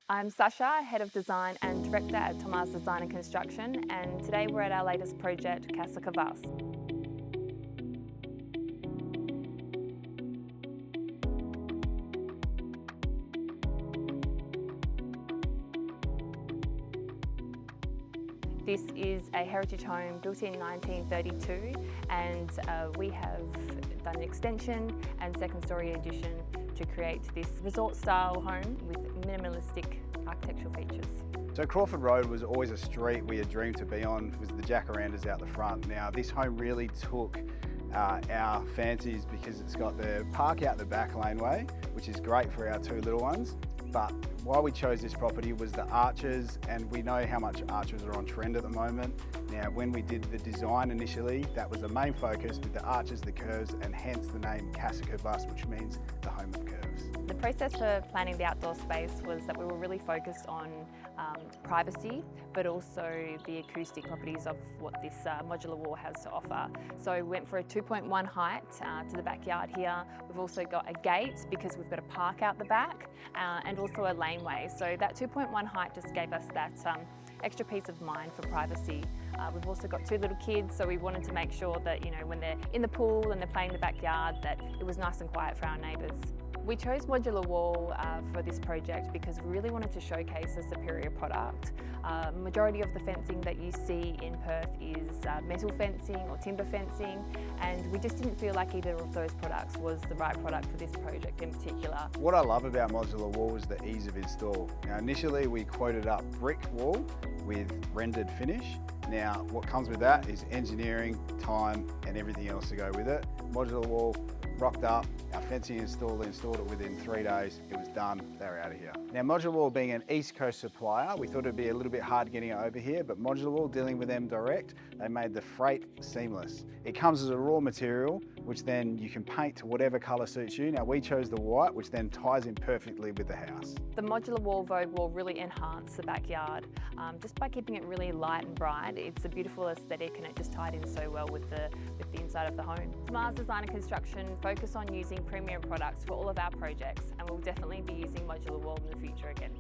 I'm Sasha, Head of Design and Director at Thomasz Design and Construction, and today we're at our latest project, Casa Curvas. This is a heritage home built in 1932, and we have done an extension and second story addition to create this resort-style home with minimalistic architectural features. So Crawford Road was always a street we had dreamed to be on, with the jacarandas out the front. Now this home really took our fancies because it's got the park out the back laneway, which is great for our two little ones. But why we chose this property was the arches, and we know how much arches are on trend at the moment. Now when we did the design initially, that was the main focus, with the arches, the curves, and hence the name Casa Curvas, which means the home of curves. The process for planning the outdoor space was that we were really focused on privacy, but also the acoustic properties of what this modular wall has to offer. So we went for a 2.1 height to the backyard here. We've also got a gate because we've got a park out the back, and also a laneway. So that 2.1 height just gave us that extra peace of mind for privacy. We've also got two little kids, so we wanted to make sure that, you know, when they're in the pool and they're playing in the backyard, that it was nice and quiet for our neighbours. We chose modular wall for this project because we really wanted to showcase a superior product. Majority of the fencing that you see in Perth is metal fencing or timber fencing, and we just didn't feel like either of those products was the right product for this project in particular. What I love about modular wall is the ease of install. Now initially we quoted up brick wall with rendered finish. Now what comes with that is engineering, time and everything else to go with it. Modular wall rocked up, our fencing installed it within 3 days, it was done, they were out of here. Now Modular Wall being an East Coast supplier, we thought it'd be a little bit hard getting it over here, but Modular Wall, dealing with them direct, they made the freight seamless. It comes as a raw material, which then you can paint to whatever colour suits you. Now we chose the white, which then ties in perfectly with the house. The ModularWalls VogueWall really enhanced the backyard. Just by keeping it really light and bright, it's a beautiful aesthetic and it just tied in so well with the inside of the home. Thomasz Design and Construction focus on using premium products for all of our projects, and we'll definitely be using modular wall in the future again.